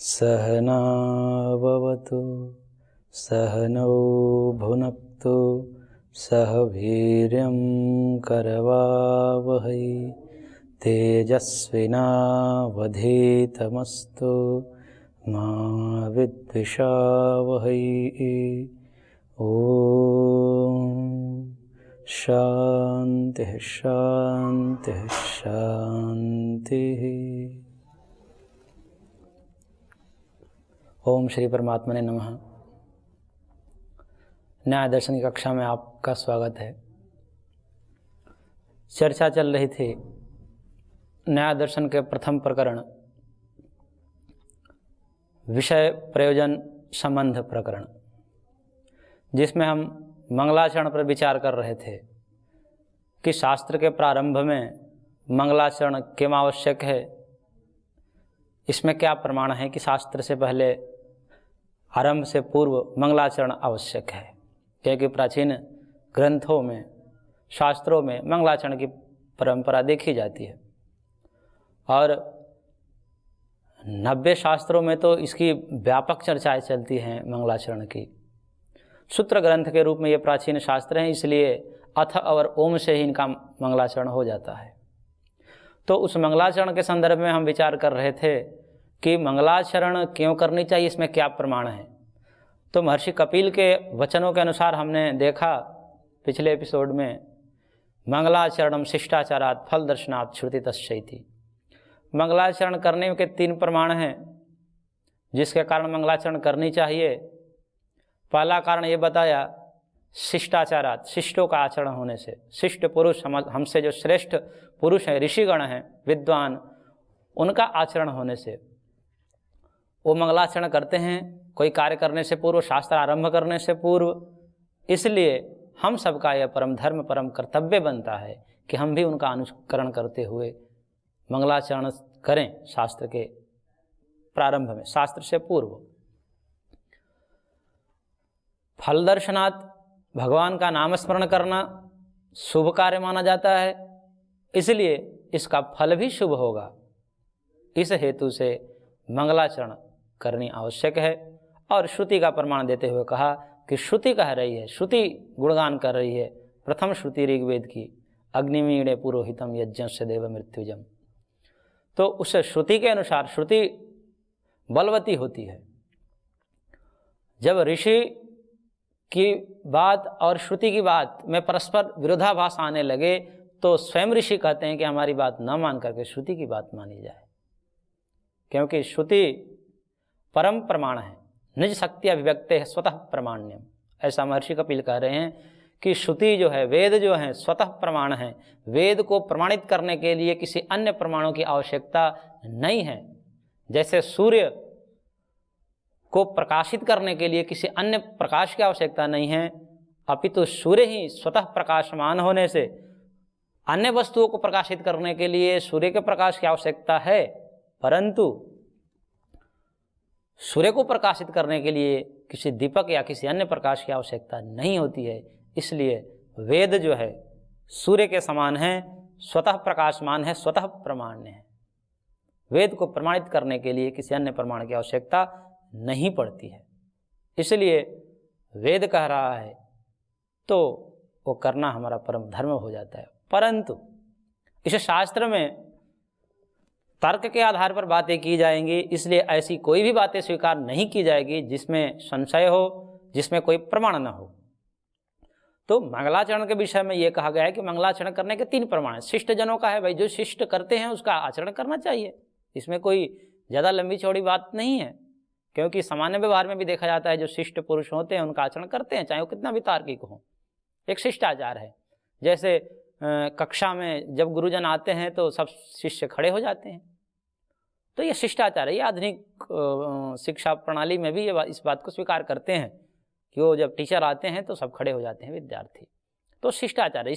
सहनाववतु सहनौ भुनक्तु सह वीर्यं करवावहै तेजस्विनावधीतमस्तु मा विद्विषावहै। ॐ शान्तिः शान्तिः शान्तिः। ओम श्री परमात्मा ने नमः। न्याय दर्शन की कक्षा में आपका स्वागत है। चर्चा चल रही थी न्याय दर्शन के प्रथम प्रकरण विषय प्रयोजन संबंध प्रकरण, जिसमें हम मंगलाचरण पर विचार कर रहे थे कि शास्त्र के प्रारंभ में मंगलाचरण क्यों आवश्यक है। इसमें क्या प्रमाण है कि शास्त्र से पहले आरंभ से पूर्व मंगलाचरण आवश्यक है, क्योंकि प्राचीन ग्रंथों में शास्त्रों में मंगलाचरण की परंपरा देखी जाती है और 90 शास्त्रों में तो इसकी व्यापक चर्चाएं चलती हैं मंगलाचरण की। सूत्र ग्रंथ के रूप में ये प्राचीन शास्त्र हैं, इसलिए अथ और ओम से ही इनका मंगलाचरण हो जाता है। तो उस मंगलाचरण के संदर्भ में हम विचार कर रहे थे कि मंगलाचरण क्यों करनी चाहिए, इसमें क्या प्रमाण है। तो महर्षि कपिल के वचनों के अनुसार हमने देखा पिछले एपिसोड में, मंगलाचरणम शिष्टाचारात् फल दर्शनात् श्रुति तस्यैति। मंगलाचरण करने के 3 प्रमाण हैं जिसके कारण मंगलाचरण करनी चाहिए। पहला कारण ये बताया, शिष्टाचारात्, शिष्टों का आचरण होने से। शिष्ट पुरुष हमसे जो श्रेष्ठ पुरुष हैं, ऋषिगण हैं, विद्वान, उनका आचरण होने से वो मंगलाचरण करते हैं कोई कार्य करने से पूर्व, शास्त्र आरंभ करने से पूर्व। इसलिए हम सबका यह परम धर्म, परम कर्तव्य बनता है कि हम भी उनका अनुकरण करते हुए मंगलाचरण करें शास्त्र के प्रारंभ में, शास्त्र से पूर्व। फल दर्शनात्, भगवान का नामस्मरण करना शुभ कार्य माना जाता है, इसलिए इसका फल भी शुभ होगा। इस हेतु से मंगलाचरण करनी आवश्यक है। और श्रुति का प्रमाण देते हुए कहा कि श्रुति कह रही है, श्रुति गुणगान कर रही है। प्रथम श्रुति ऋग्वेद की, अग्निमीणे पुरोहितम यज्ञस्य देव मृत्युजम। तो उस श्रुति के अनुसार श्रुति बलवती होती है। जब ऋषि की बात और श्रुति की बात में परस्पर विरोधाभास आने लगे तो स्वयं ऋषि कहते हैं कि हमारी बात न मान करके श्रुति की बात मानी जाए, क्योंकि श्रुति परम प्रमाण है। निज शक्ति अभिव्यक्ते है स्वतः प्रमाण्यम, ऐसा महर्षि कपिल कह रहे हैं कि श्रुति जो है, वेद जो है, स्वतः प्रमाण है। वेद को प्रमाणित करने के लिए किसी अन्य प्रमाणों की आवश्यकता नहीं है। जैसे सूर्य को प्रकाशित करने के लिए किसी अन्य प्रकाश की आवश्यकता नहीं है, अपितु सूर्य ही स्वतः प्रकाशमान होने से अन्य वस्तुओं को प्रकाशित करने के लिए सूर्य के प्रकाश की आवश्यकता है, परंतु सूर्य को प्रकाशित करने के लिए किसी दीपक या किसी अन्य प्रकाश की आवश्यकता नहीं होती है। इसलिए वेद जो है सूर्य के समान है, स्वतः प्रकाशमान है, स्वतः प्रमाण्य है। वेद को प्रमाणित करने के लिए किसी अन्य प्रमाण की आवश्यकता नहीं पड़ती है। इसलिए वेद कह रहा है तो वो करना हमारा परम धर्म हो जाता है। परंतु इस शास्त्र में तर्क के आधार पर बातें की जाएंगी, इसलिए ऐसी कोई भी बातें स्वीकार नहीं की जाएगी जिसमें संशय हो, जिसमें कोई प्रमाण न हो। तो मंगलाचरण के विषय में यह कहा गया है कि मंगलाचरण करने के 3 प्रमाण हैं। शिष्ट जनों का है, भाई जो शिष्ट करते हैं उसका आचरण करना चाहिए। इसमें कोई ज़्यादा लंबी चौड़ी बात नहीं है, क्योंकि सामान्य व्यवहार में भी देखा जाता है जो शिष्ट पुरुष होते हैं उनका आचरण करते हैं, चाहे वो कितना भी तार्किक हो। एक शिष्टाचार है। जैसे कक्षा में जब गुरुजन आते हैं तो सब शिष्य खड़े हो जाते हैं, तो ये शिष्टाचार है। ये आधुनिक शिक्षा प्रणाली में भी ये इस बात को स्वीकार करते हैं कि वो जब टीचर आते हैं तो सब खड़े हो जाते हैं विद्यार्थी। तो शिष्टाचार है,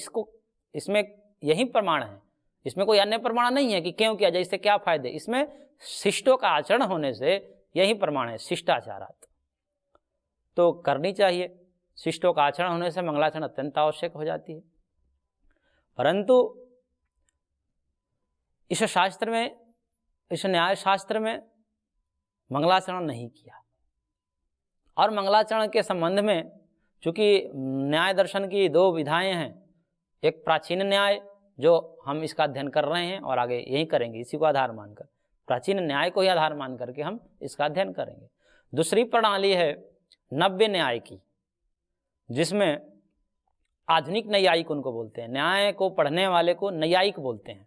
इसमें यही प्रमाण है। इसमें कोई अन्य प्रमाण नहीं है कि क्यों किया जाए, इससे क्या फायदे। इसमें शिष्टों का आचरण होने से यही प्रमाण है, शिष्टाचारात्। तो करनी चाहिए। शिष्टों का आचरण होने से मंगलाचरण अत्यंत आवश्यक हो जाती है। परंतु इस शास्त्र में, इस न्याय शास्त्र में मंगलाचरण नहीं किया। और मंगलाचरण के संबंध में चूँकि न्याय दर्शन की दो विधाएं हैं, एक प्राचीन न्याय जो हम इसका अध्ययन कर रहे हैं और आगे यही करेंगे, इसी को आधार मानकर, प्राचीन न्याय को ही आधार मान करके हम इसका अध्ययन करेंगे। दूसरी प्रणाली है नव्य न्याय की, जिसमें आधुनिक नैयायिक उनको बोलते हैं। न्याय को पढ़ने वाले को नैयायिक बोलते हैं,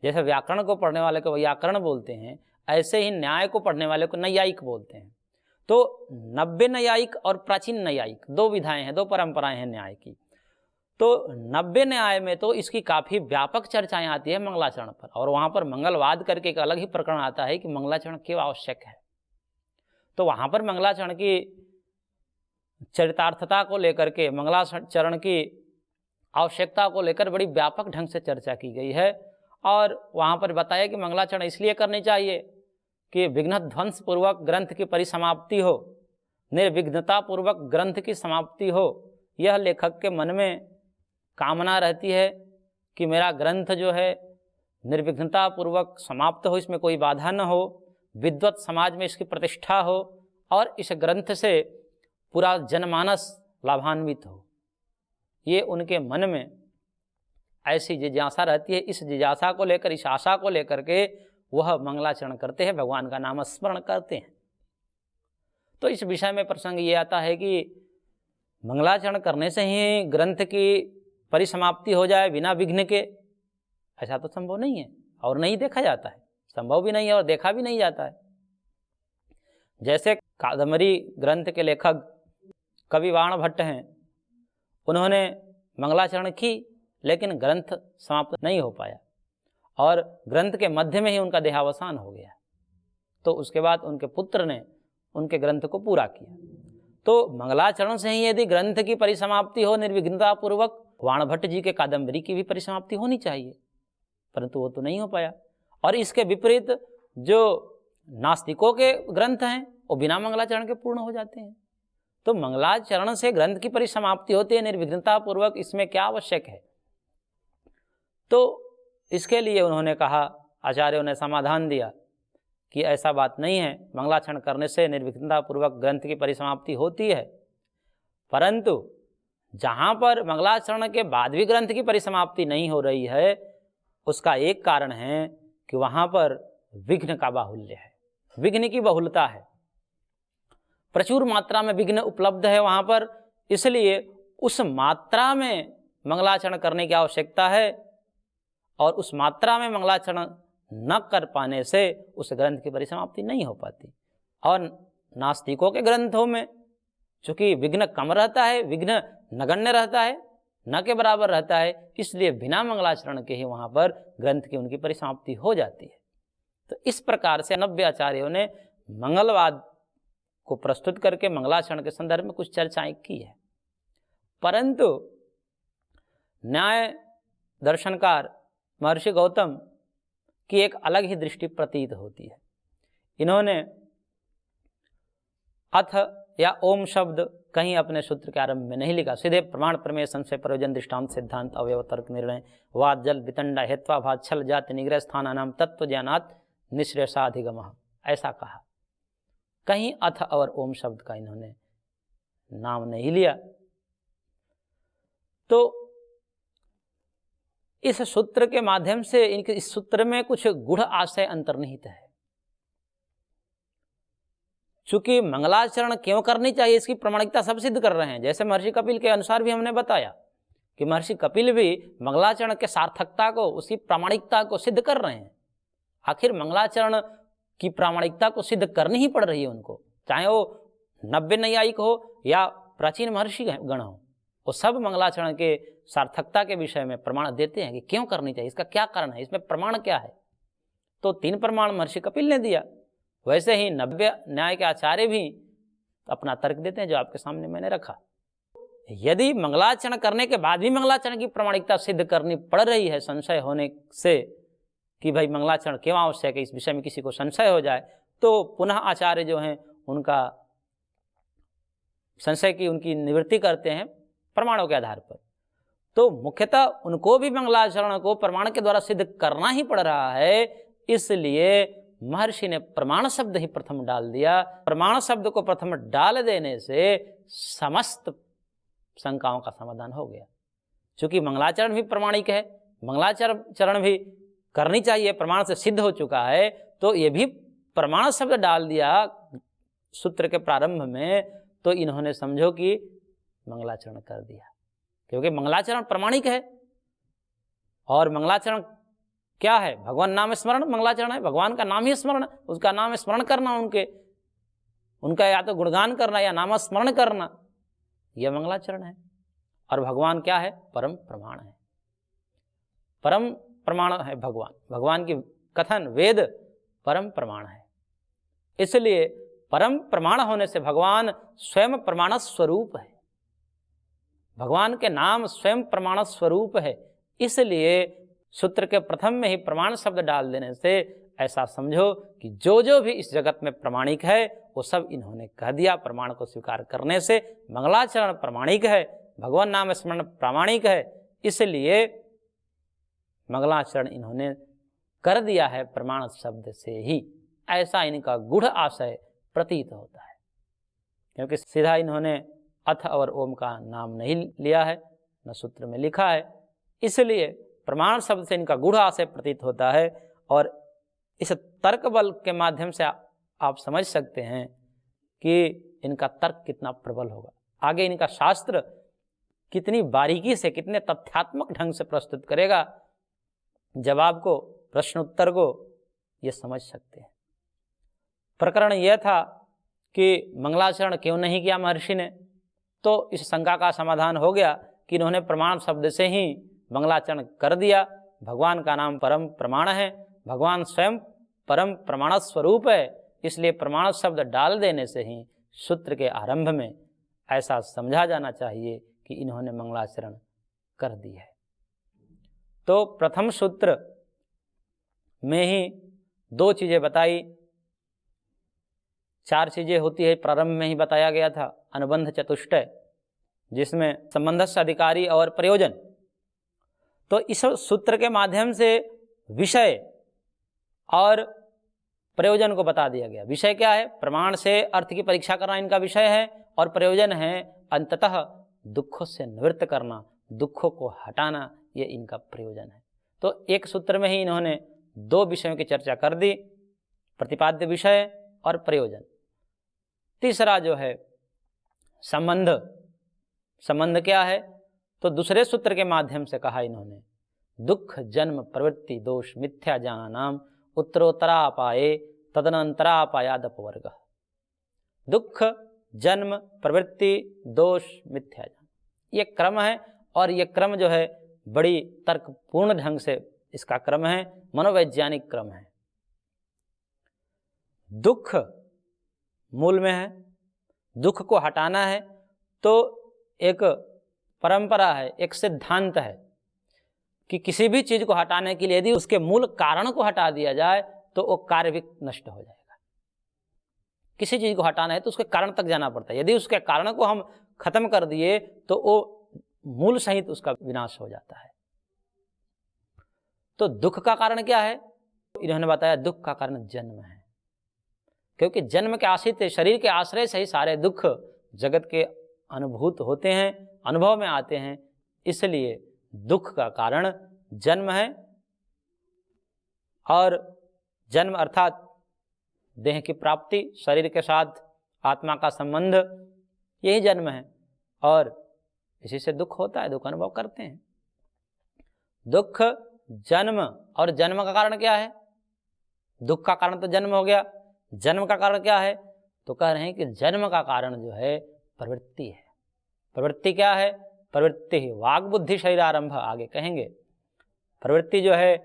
जैसे व्याकरण को पढ़ने वाले को व्याकरण बोलते हैं, ऐसे ही न्याय को पढ़ने वाले को नैयायिक बोलते हैं। तो नव्य नैयायिक और प्राचीन नैयायिक दो विधाएं हैं, दो परंपराएं हैं न्याय की। तो नव्य न्याय में तो इसकी काफ़ी व्यापक चर्चाएं आती है मंगलाचरण पर, और वहाँ पर मंगलवाद करके एक अलग ही प्रकरण आता है कि मंगलाचरण क्यों आवश्यक है। तो वहाँ पर मंगलाचरण की चरितार्थता को लेकर के, मंगलाचरण की आवश्यकता को लेकर बड़ी व्यापक ढंग से चर्चा की गई है। और वहाँ पर बताया कि मंगलाचरण इसलिए करनी चाहिए कि विघ्न ध्वंस पूर्वक ग्रंथ की परिसमाप्ति हो, निर्विघ्नता पूर्वक ग्रंथ की समाप्ति हो। यह लेखक के मन में कामना रहती है कि मेरा ग्रंथ जो है निर्विघ्नता पूर्वक समाप्त हो, इसमें कोई बाधा न हो, विद्वत समाज में इसकी प्रतिष्ठा हो और इस ग्रंथ से पूरा जनमानस लाभान्वित हो। ये उनके मन में ऐसी जिज्ञासा रहती है। इस जिज्ञासा को लेकर, इस आशा को लेकर के वह मंगलाचरण करते हैं, भगवान का नाम स्मरण करते हैं। तो इस विषय में प्रसंग ये आता है कि मंगलाचरण करने से ही ग्रंथ की परिसमाप्ति हो जाए बिना विघ्न के, ऐसा तो संभव नहीं है और नहीं देखा जाता है, संभव भी नहीं है और देखा भी नहीं जाता है। जैसे कादम्बरी ग्रंथ के लेखक कवि वाण भट्ट हैं, उन्होंने मंगलाचरण की लेकिन ग्रंथ समाप्त नहीं हो पाया और ग्रंथ के मध्य में ही उनका देहावसान हो गया। तो उसके बाद उनके पुत्र ने उनके ग्रंथ को पूरा किया। तो मंगलाचरण से ही यदि ग्रंथ की परिसमाप्ति हो निर्विघ्नता पूर्वक, वाण भट्ट जी के कादम्बरी की भी परिसमाप्ति होनी चाहिए, परंतु वो तो नहीं हो पाया। और इसके विपरीत जो नास्तिकों के ग्रंथ हैं वो बिना मंगलाचरण के पूर्ण हो जाते हैं। तो मंगलाचरण से ग्रंथ की परिसमाप्ति होती है निर्विघ्नता पूर्वक, इसमें क्या आवश्यक है। तो इसके लिए उन्होंने कहा, आचार्यों ने समाधान दिया कि ऐसा बात नहीं है, मंगलाचरण करने से निर्विघ्नता पूर्वक ग्रंथ की परिसमाप्ति होती है, परंतु जहाँ पर मंगलाचरण के बाद भी ग्रंथ की परिसमाप्ति नहीं हो रही है, उसका एक कारण है कि वहाँ पर विघ्न का बाहुल्य है, विघ्न की बहुलता है, प्रचुर मात्रा में विघ्न उपलब्ध है वहाँ पर। इसलिए उस मात्रा में मंगलाचरण करने की आवश्यकता है और उस मात्रा में मंगलाचरण न कर पाने से उस ग्रंथ की परिसमाप्ति नहीं हो पाती। और नास्तिकों के ग्रंथों में चूँकि विघ्न कम रहता है, विघ्न नगण्य रहता है, न के बराबर रहता है, इसलिए बिना मंगलाचरण के ही वहाँ पर ग्रंथ की उनकी परिसमाप्ति हो जाती है। तो इस प्रकार से नव्य आचार्यों ने मंगलवाद को प्रस्तुत करके मंगलाचरण के संदर्भ में कुछ चर्चाएं की है। परंतु न्याय दर्शनकार महर्षि गौतम की एक अलग ही दृष्टि प्रतीत होती है। इन्होंने अथ या ओम शब्द कहीं अपने सूत्र के आरंभ में नहीं लिखा, सीधे प्रमाण प्रमेय संशय प्रयोजन दृष्टांत सिद्धांत अवयव तर्क निर्णय वाद जल वितंडा हेत्वाभात छल जाति निग्रह स्थानानाम तत्व ज्ञानात् निश्रेषाधिगमः ऐसा कहा। कहीं अथ और ओम शब्द का इन्होंने नाम नहीं लिया। तो इस सूत्र के माध्यम से इनके इस सूत्र में कुछ गूढ़ आशय अंतर्निहित है। चूंकि मंगलाचरण क्यों करनी चाहिए इसकी प्रामाणिकता सब सिद्ध कर रहे हैं। जैसे महर्षि कपिल के अनुसार भी हमने बताया कि महर्षि कपिल भी मंगलाचरण के सार्थकता को, उसकी प्रामाणिकता को सिद्ध कर रहे हैं। आखिर मंगलाचरण की प्रामाणिकता को सिद्ध करनी ही पड़ रही है उनको, चाहे वो नव्य नैयायिक हो या प्राचीन महर्षि गण हो, वो सब मंगलाचरण के सार्थकता के विषय में प्रमाण देते हैं कि क्यों करनी चाहिए, इसका क्या कारण है, इसमें प्रमाण क्या है। तो 3 प्रमाण महर्षि कपिल ने दिया। वैसे ही नव्य न्याय के आचार्य भी अपना तर्क देते हैं जो आपके सामने मैंने रखा। यदि मंगलाचरण करने के बाद भी मंगलाचरण की प्रामाणिकता सिद्ध करनी पड़ रही है संशय होने से कि भाई मंगलाचरण क्यों आवश्यक है, इस विषय में किसी को संशय हो जाए, तो पुनः आचार्य जो हैं उनका संशय की उनकी निवृत्ति करते हैं प्रमाणों के आधार पर। तो मुख्यतः उनको भी मंगलाचरण को प्रमाण के द्वारा सिद्ध करना ही पड़ रहा है, इसलिए महर्षि ने प्रमाण शब्द ही प्रथम डाल दिया। प्रमाण शब्द को प्रथम डाल देने से समस्त शंकाओं का समाधान हो गया। क्योंकि मंगलाचरण भी प्रमाणिक है, मंगलाचरण भी करनी चाहिए, प्रमाण से सिद्ध हो चुका है, तो ये भी प्रमाण शब्द डाल दिया सूत्र के प्रारंभ में, तो इन्होंने समझो कि मंगलाचरण कर दिया। क्योंकि मंगलाचरण प्रमाणिक है, और मंगलाचरण क्या है? भगवान नाम स्मरण मंगलाचरण है। भगवान का नाम ही स्मरण, उसका नाम स्मरण करना, उनका या तो गुणगान करना या नाम स्मरण करना, यह मंगलाचरण है। और भगवान क्या है? परम प्रमाण है, परम प्रमाण है भगवान। भगवान की कथन वेद परम प्रमाण है। इसलिए परम प्रमाण होने से भगवान स्वयं प्रमाण स्वरूप है, भगवान के नाम स्वयं प्रमाण स्वरूप है। इसलिए सूत्र के प्रथम में ही प्रमाण शब्द डाल देने से ऐसा समझो कि जो भी इस जगत में प्रमाणिक है वो सब इन्होंने कह दिया। प्रमाण को स्वीकार करने से मंगलाचरण प्रमाणिक है, भगवान नाम स्मरण प्रामाणिक है, इसलिए मंगलाचरण इन्होंने कर दिया है प्रमाण शब्द से ही। ऐसा इनका गूढ़ आशय प्रतीत होता है, क्योंकि सीधा इन्होंने अथ और ओम का नाम नहीं लिया है, न सूत्र में लिखा है। इसलिए प्रमाण शब्द से इनका गूढ़ आशय प्रतीत होता है। और इस तर्क बल के माध्यम से आप समझ सकते हैं कि इनका तर्क कितना प्रबल होगा, आगे इनका शास्त्र कितनी बारीकी से, कितने तथ्यात्मक ढंग से प्रस्तुत करेगा, जवाब को, प्रश्न उत्तर को ये समझ सकते हैं। प्रकरण यह था कि मंगलाचरण क्यों नहीं किया महर्षि ने, तो इस शंका का समाधान हो गया कि इन्होंने प्रमाण शब्द से ही मंगलाचरण कर दिया। भगवान का नाम परम प्रमाण है, भगवान स्वयं परम प्रमाण स्वरूप है, इसलिए प्रमाण शब्द डाल देने से ही सूत्र के आरंभ में ऐसा समझा जाना चाहिए कि इन्होंने मंगलाचरण कर दी है। तो प्रथम सूत्र में ही दो चीजें बताई, चार चीजें होती है, प्रारंभ में ही बताया गया था। अनुबंध चतुष्टय, जिसमें संबंधस्य अधिकारी और प्रयोजन। तो इस सूत्र के माध्यम से विषय और प्रयोजन को बता दिया गया। विषय क्या है? प्रमाण से अर्थ की परीक्षा करना इनका विषय है, और प्रयोजन है अंततः दुखों से निवृत्त करना, दुखों को हटाना, ये इनका प्रयोजन है। तो एक सूत्र में ही इन्होंने दो विषयों की चर्चा कर दी, प्रतिपाद्य विषय और प्रयोजन। तीसरा जो है संबंध, संबंध क्या है? तो दूसरे सूत्र के माध्यम से कहा इन्होंने, दुख जन्म प्रवृत्ति दोष मिथ्या ज्ञानानाम उत्तरोत्तरापाये तदनंतरापायाद अपवर्ग। दुख जन्म प्रवृत्ति दोष मिथ्या ज्ञान, ये क्रम है, और ये क्रम जो है बड़ी तर्कपूर्ण ढंग से इसका क्रम है, मनोवैज्ञानिक क्रम है। दुख मूल में है, दुख को हटाना है, तो एक परंपरा है, एक सिद्धांत है कि किसी भी चीज को हटाने के लिए यदि उसके मूल कारण को हटा दिया जाए तो वो कार्य भी नष्ट हो जाएगा। किसी चीज को हटाना है तो उसके कारण तक जाना पड़ता है, यदि उसके कारण को हम खत्म कर दिए तो वो मूल सहित उसका विनाश हो जाता है। तो दुख का कारण क्या है? इन्होंने बताया दुख का कारण जन्म है, क्योंकि जन्म के आश्रित शरीर के आश्रय से ही सारे दुख जगत के अनुभूत होते हैं, अनुभव में आते हैं, इसलिए दुख का कारण जन्म है। और जन्म अर्थात देह की प्राप्ति, शरीर के साथ आत्मा का संबंध, यही जन्म है, और इसी से दुख होता है, दुख अनुभव करते हैं। दुख जन्म, और जन्म का कारण क्या है? दुख का कारण तो जन्म हो गया, जन्म का कारण क्या है? तो कह रहे हैं कि जन्म का कारण जो है प्रवृत्ति है। प्रवृत्ति क्या है? प्रवृत्ति ही वाग बुद्धि शरीर आरंभ, आगे कहेंगे। प्रवृत्ति जो है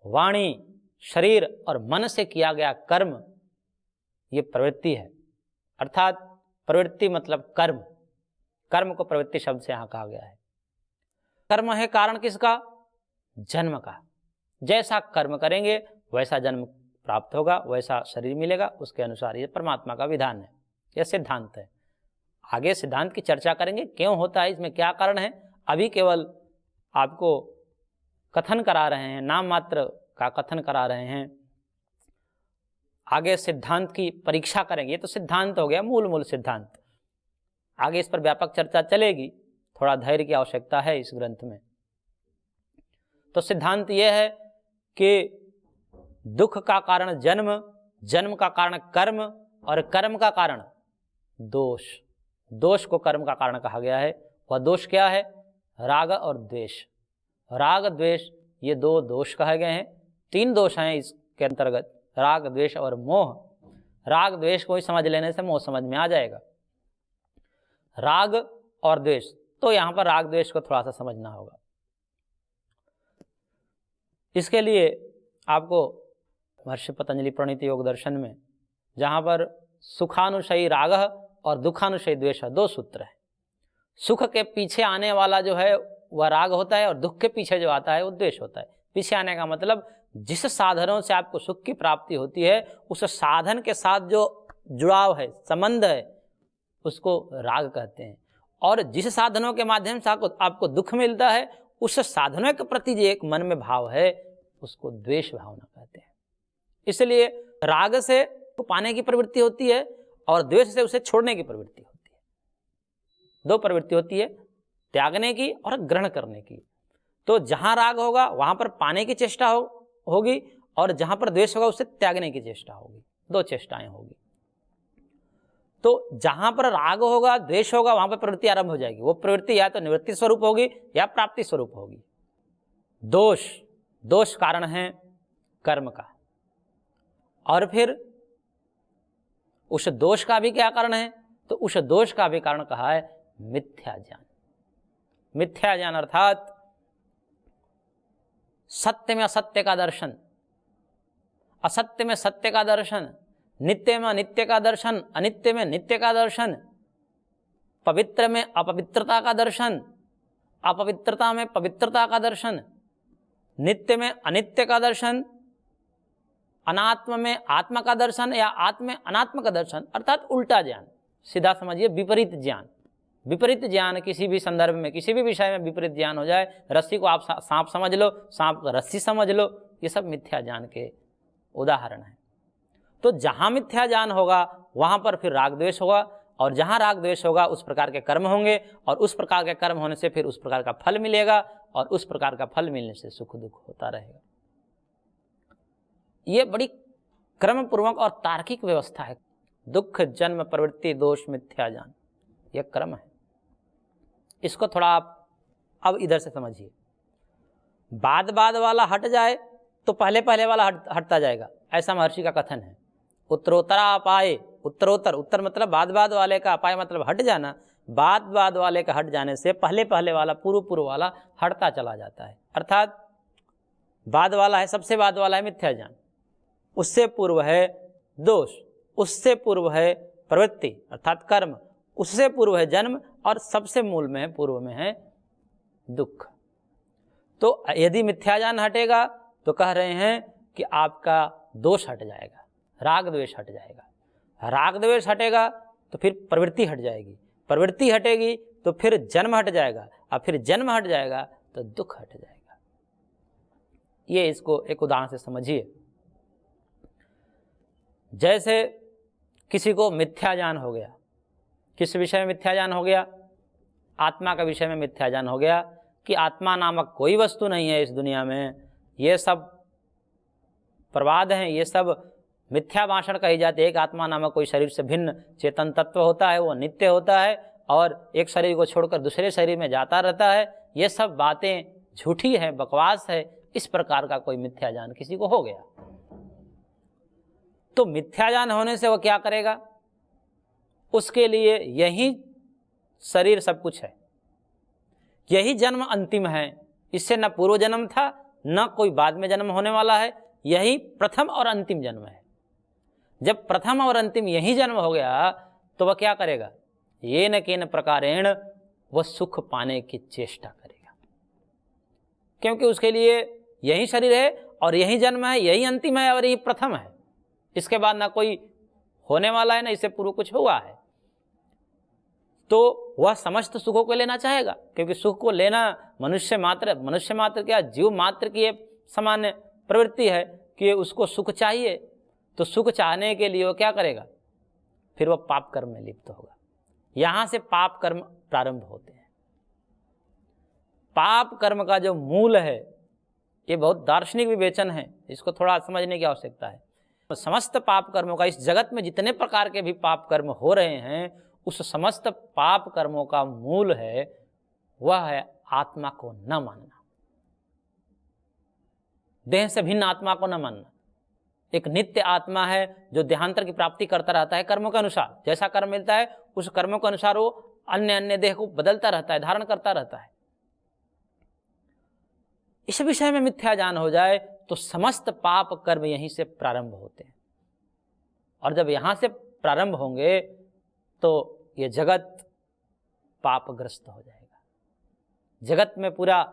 वाणी, शरीर और मन से किया गया कर्म, ये प्रवृत्ति है। अर्थात प्रवृत्ति मतलब कर्म, कर्म को प्रवृत्ति शब्द से यहाँ कहा गया है। कर्म है कारण किसका? जन्म का। जैसा कर्म करेंगे वैसा जन्म प्राप्त होगा, वैसा शरीर मिलेगा, उसके अनुसार ये परमात्मा का विधान है, यह सिद्धांत है। आगे सिद्धांत की चर्चा करेंगे, क्यों होता है, इसमें क्या कारण है। अभी केवल आपको कथन करा रहे हैं, नाम मात्र का कथन करा रहे हैं। आगे सिद्धांत की परीक्षा करेंगे। ये तो सिद्धांत हो गया, मूल सिद्धांत। आगे इस पर व्यापक चर्चा चलेगी, थोड़ा धैर्य की आवश्यकता है इस ग्रंथ में। तो सिद्धांत ये है कि दुख का कारण जन्म, जन्म का कारण कर्म, और कर्म का कारण दोष। दोष को कर्म का कारण कहा गया है। वह दोष क्या है? राग और द्वेष। राग द्वेष ये दो दोष कहे गए हैं। 3 दोष हैं इसके अंतर्गत, राग द्वेष और मोह। राग द्वेष को ही समझ लेने से मोह समझ में आ जाएगा। राग और द्वेष, तो यहाँ पर राग द्वेष को थोड़ा सा समझना होगा। इसके लिए आपको महर्षि पतंजलि प्रणीत योग दर्शन में, जहाँ पर सुखानुशयी राग और दुखानुशयी द्वेष 2 सूत्र है। सुख के पीछे आने वाला जो है वह राग होता है, और दुख के पीछे जो आता है वो द्वेष होता है। पीछे आने का मतलब जिस साधनों से आपको सुख की प्राप्ति होती है, उस साधन के साथ जो जुड़ाव है, संबंध है, उसको राग कहते हैं। और जिस साधनों के माध्यम से आपको दुख मिलता है, उस साधनों के प्रति जो एक मन में भाव है, उसको द्वेष भावना कहते हैं। इसलिए राग से पाने की प्रवृत्ति होती है, और द्वेष से उसे छोड़ने की प्रवृत्ति होती है। 2 प्रवृत्ति होती है, त्यागने की और ग्रहण करने की। तो जहां राग होगा वहां पर पाने की चेष्टा होगी, और जहां पर द्वेष होगा उसे त्यागने की चेष्टा होगी। 2 चेष्टाएं होगी। तो जहां पर राग होगा, द्वेष होगा, वहां पर प्रवृत्ति आरंभ हो जाएगी। वो प्रवृत्ति या तो निवृत्ति स्वरूप होगी या प्राप्ति स्वरूप होगी। दोष कारण है कर्म का, और फिर उस दोष का भी क्या कारण है? तो उस दोष का भी कारण कहा है मिथ्या ज्ञान। मिथ्या ज्ञान अर्थात सत्य में असत्य का दर्शन, असत्य में सत्य का दर्शन, नित्य में अनित्य का दर्शन, अनित्य में नित्य का दर्शन, पवित्र में अपवित्रता का दर्शन, अपवित्रता में पवित्रता का दर्शन, नित्य में अनित्य का दर्शन, अनात्म में आत्मा का दर्शन, या आत्म में अनात्म का दर्शन, अर्थात उल्टा ज्ञान। सीधा समझिए, विपरीत ज्ञान। विपरीत ज्ञान किसी भी संदर्भ में, किसी भी विषय में विपरीत ज्ञान हो जाए, रस्सी को आप सांप समझ लो, सांप को रस्सी समझ लो, ये सब मिथ्या ज्ञान के उदाहरण हैं। तो जहां मिथ्या ज्ञान होगा वहां पर फिर राग द्वेष होगा, और जहां राग द्वेष होगा उस प्रकार के कर्म होंगे, और उस प्रकार के कर्म होने से फिर उस प्रकार का फल मिलेगा, और उस प्रकार का फल मिलने से सुख दुख होता रहेगा। ये बड़ी क्रम पूर्वक और तार्किक व्यवस्था है। दुख, जन्म, प्रवृत्ति, दोष, मिथ्या ज्ञान, यह क्रम है। इसको थोड़ा आप अब इधर से समझिए। बाद वाला हट जाए तो पहले वाला हटता जाएगा, ऐसा महर्षि का कथन है। उत्तरोत्तरा अपाय, उत्तर मतलब बाद वाले का, अपाय मतलब हट जाना। बाद वाले का हट जाने से पहले वाला, पूर्व वाला हटता चला जाता है। अर्थात बाद वाला है, सबसे बाद वाला है मिथ्या ज्ञान, उससे पूर्व है दोष, उससे पूर्व है प्रवृत्ति अर्थात कर्म, उससे पूर्व है जन्म, और सबसे मूल में है, पूर्व में है दुख। तो यदि मिथ्या ज्ञान हटेगा तो कह रहे हैं कि आपका दोष हट जाएगा, राग द्वेष हट जाएगा। राग द्वेष हटेगा तो फिर प्रवृत्ति हट जाएगी, प्रवृत्ति हटेगी तो फिर जन्म हट जाएगा, और फिर जन्म हट जाएगा तो दुख हट जाएगा। ये इसको एक उदाहरण से समझिए। जैसे किसी को मिथ्या ज्ञान हो गया, किस विषय में मिथ्या ज्ञान हो गया? आत्मा का विषय में मिथ्या ज्ञान हो गया कि आत्मा नामक कोई वस्तु नहीं है इस दुनिया में, ये सब प्रवाद हैं, ये सब मिथ्या भाषण कही जाती है कि आत्मा नामक कोई शरीर से भिन्न चेतन तत्व होता है, वो नित्य होता है, और एक शरीर को छोड़कर दूसरे शरीर में जाता रहता है। ये सब बातें झूठी है, बकवास है। इस प्रकार का कोई मिथ्या ज्ञान किसी को हो गया, तो मिथ्या ज्ञान होने से वो क्या करेगा? उसके लिए यही शरीर सब कुछ है, यही जन्म अंतिम है, इससे न पूर्व जन्म था न कोई बाद में जन्म होने वाला है, यही प्रथम और अंतिम जन्म है। जब प्रथम और अंतिम यही जन्म हो गया तो वह क्या करेगा? ये न केन प्रकारेण वह सुख पाने की चेष्टा करेगा, क्योंकि उसके लिए यही शरीर है और यही जन्म है, यही अंतिम है और यही प्रथम है। इसके बाद ना कोई होने वाला है, ना इससे पूर्व कुछ हुआ है। तो वह समस्त सुखों को लेना चाहेगा, क्योंकि सुख को लेना मनुष्य मात्र क्या, जीव मात्र की सामान्य प्रवृत्ति है कि उसको सुख चाहिए। तो सुख चाहने के लिए वो क्या करेगा, फिर वो पाप कर्म में लिप्त होगा। यहां से पाप कर्म प्रारंभ होते हैं। पाप कर्म का जो मूल है, ये बहुत दार्शनिक विवेचन है, इसको थोड़ा समझने की आवश्यकता है। समस्त पाप कर्मों का, इस जगत में जितने प्रकार के भी पाप कर्म हो रहे हैं, उस समस्त पाप कर्मों का मूल है, वह है आत्मा को न मानना, देह से भिन्न आत्मा को न मानना। एक नित्य आत्मा है जो देहांतर की प्राप्ति करता रहता है कर्मों के अनुसार। जैसा कर्म मिलता है उस कर्मों के अनुसार वो अन्य अन्य देह को बदलता रहता है, धारण करता रहता है। इस विषय में मिथ्या ज्ञान हो जाए तो समस्त पाप कर्म यहीं से प्रारंभ होते हैं, और जब यहां से प्रारंभ होंगे तो ये जगत पापग्रस्त हो जाएगा, जगत में पूरा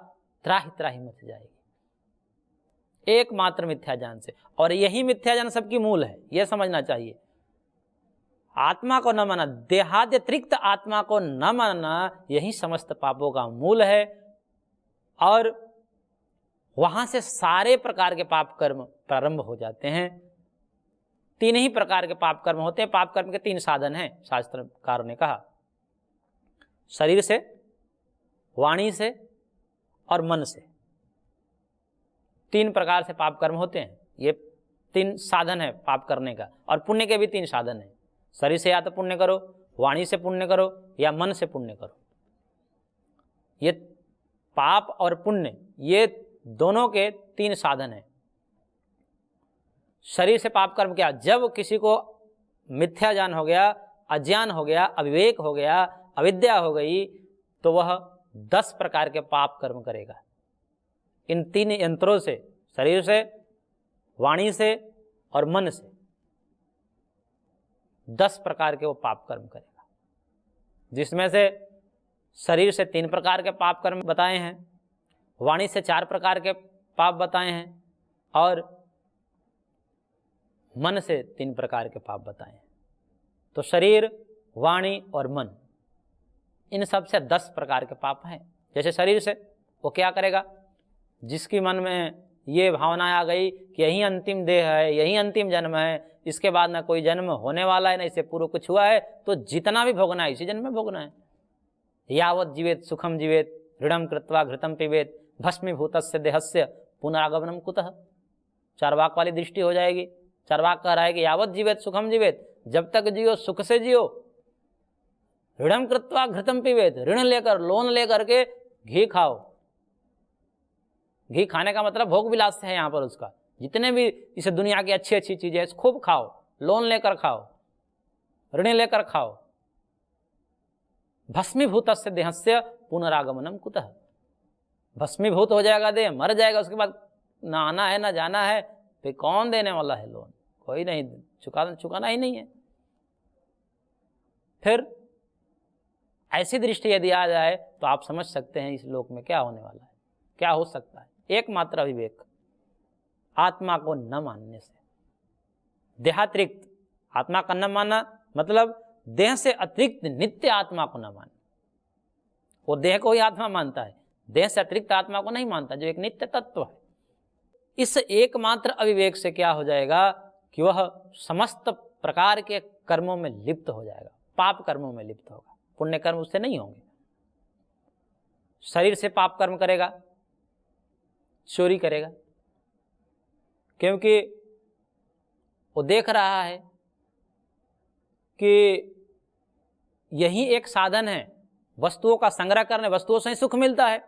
त्राही त्राही मच जाएगी एकमात्र मिथ्या ज्ञान से। और यही मिथ्या ज्ञान सबकी मूल है, यह समझना चाहिए। आत्मा को न मानना, देहाद्यतिरिक्त आत्मा को न मानना, यही समस्त पापों का मूल है। और वहां से सारे प्रकार के पाप कर्म प्रारंभ हो जाते हैं। तीन ही प्रकार के पाप कर्म होते हैं। पाप कर्म के तीन साधन हैं, शास्त्रकार ने कहा, शरीर से, वाणी से और मन से। तीन प्रकार से पाप कर्म होते हैं। ये तीन साधन है पाप करने का, और पुण्य के भी तीन साधन है। शरीर से या तो पुण्य करो, वाणी से पुण्य करो, या मन से पुण्य करो। ये पाप और पुण्य, ये दोनों के तीन साधन हैं। शरीर से पाप कर्म क्या, जब किसी को मिथ्या ज्ञान हो गया, अज्ञान हो गया, अविवेक हो गया, अविद्या हो गई, तो वह 10 प्रकार के पाप कर्म करेगा। इन तीन यंत्रों से, शरीर से, वाणी से और मन से 10 प्रकार के वो पाप कर्म करेगा, जिसमें से शरीर से 3 प्रकार के पाप कर्म बताए हैं, वाणी से 4 प्रकार के पाप बताए हैं, और मन से 3 प्रकार के पाप बताए हैं। तो शरीर, वाणी और मन, इन सब से 10 प्रकार के पाप हैं। जैसे शरीर से, वो क्या करेगा, जिसकी मन में ये भावना आ गई कि यही अंतिम देह है, यही अंतिम जन्म है, इसके बाद ना कोई जन्म होने वाला है, ना इससे पूर्व कुछ हुआ है, तो जितना भी भोगना है इसी जन्म में भोगना है। यावत् जीवेत सुखम जीवेत, ऋणम कृत्वा घृतम पिबेत, भस्मीभूतस्य देहस्य पुनरागमनम कुतः। चार्वाक वाली दृष्टि हो जाएगी। चार्वाक कह रहा है कि यावत् जीवेत सुखम जीवेत, जब तक जियो सुख से जियो। ऋणम कृत्वा घृतम पिबेत, ऋण लेकर, लोन लेकर के घी खाओ। घी खाने का मतलब भोग विलास है यहाँ पर उसका। जितने भी इस दुनिया की अच्छी अच्छी चीजें खूब खाओ, लोन लेकर खाओ, ऋण लेकर खाओ। भस्मीभूतस्य देहस्य पुनरागमनम कुतः। भस्मीभूत हो जाएगा देह, मर जाएगा, उसके बाद ना आना है ना जाना है, फिर कौन देने वाला है लोन? कोई नहीं, चुकाना ही नहीं है। फिर ऐसी दृष्टि यदि आ जाए तो आप समझ सकते हैं इस लोक में क्या होने वाला है, क्या हो सकता है। एकमात्र अविवेक, आत्मा को न मानने से। देहातिरिक्त आत्मा का न मानना मतलब देह से अतिरिक्त नित्य आत्मा को न मानना। वो देह को ही आत्मा मानता है, देह से अतिरिक्त आत्मा को नहीं मानता, जो एक नित्य तत्व है। इस एकमात्र अविवेक से क्या हो जाएगा कि वह समस्त प्रकार के कर्मों में लिप्त हो जाएगा, पाप कर्मों में लिप्त होगा। पुण्य कर्म उससे नहीं होंगे। शरीर से पाप कर्म करेगा, चोरी करेगा, क्योंकि वो देख रहा है कि यही एक साधन है वस्तुओं का संग्रह करने, वस्तुओं से ही सुख मिलता है,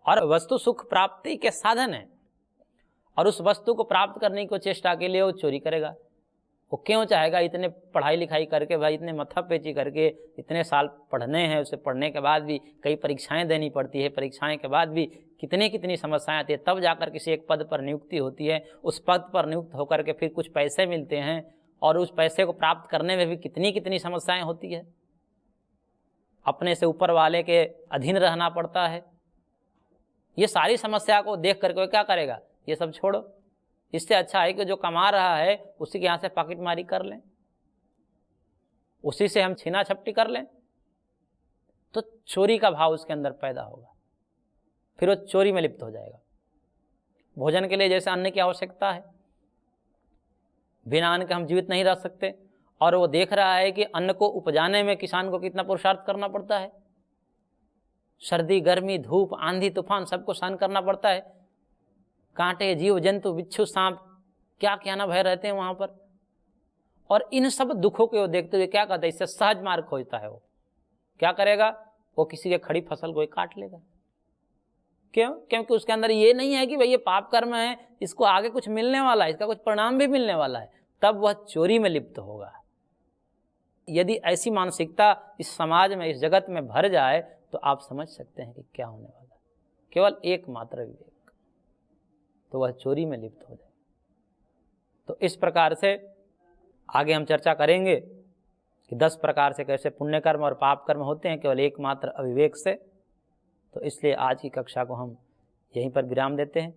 और वस्तु सुख प्राप्ति के साधन है। और उस वस्तु को प्राप्त करने की चेष्टा के लिए वो चोरी करेगा। वो क्यों चाहेगा? इतने पढ़ाई लिखाई करके, भाई इतने मत्था पेची करके, इतने साल पढ़ने हैं, उसे पढ़ने के बाद भी कई परीक्षाएं देनी पड़ती है, परीक्षाएं के बाद भी कितनी समस्याएं आती है, तब जाकर किसी एक पद पर नियुक्ति होती है। उस पद पर नियुक्त होकर के फिर कुछ पैसे मिलते हैं, और उस पैसे को प्राप्त करने में भी कितनी समस्याएं होती है। अपने से ऊपर वाले के अधीन रहना पड़ता है। ये सारी समस्या को देख करके क्या करेगा? ये सब छोड़ो, इससे अच्छा है कि जो कमा रहा है उसी के यहाँ से पॉकेटमारी कर लें, उसी से हम छीना झपटी कर लें। तो चोरी का भाव उसके अंदर पैदा होगा, फिर वो चोरी में लिप्त हो जाएगा। भोजन के लिए जैसे अन्न की आवश्यकता है, बिना अन्न के हम जीवित नहीं रह सकते, और वो देख रहा है कि अन्न को उपजाने में किसान को कितना पुरुषार्थ करना पड़ता है। सर्दी, गर्मी, धूप, आंधी, तूफान सबको सहन करना पड़ता है। कांटे, जीव जंतु, बिच्छू, सांप, क्या क्या ना भय रहते हैं वहां पर। और इन सब दुखों को देखते हुए क्या कहता है, इससे सहज मार्ग खोजता है। वो क्या करेगा, वो किसी के खड़ी फसल को ही काट लेगा। क्यों? क्योंकि उसके अंदर ये नहीं है कि भाई ये पाप कर्म है, इसको आगे कुछ मिलने वाला है, इसका कुछ परिणाम भी मिलने वाला है, तब वह चोरी में लिप्त होगा। यदि ऐसी मानसिकता इस समाज में, इस जगत में भर जाए, तो आप समझ सकते हैं कि क्या होने वाला है। केवल एकमात्र विवेक, तो वह चोरी में लिप्त हो जाए। तो इस प्रकार से आगे हम चर्चा करेंगे कि 10 प्रकार से कैसे पुण्य कर्म और पाप कर्म होते हैं केवल एकमात्र अविवेक से। तो इसलिए आज की कक्षा को हम यहीं पर विराम देते हैं,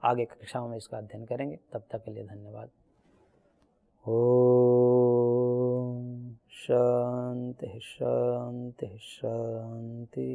आगे कक्षाओं में इसका अध्ययन करेंगे। तब तक के लिए धन्यवाद। ओम शांति शांति शांति।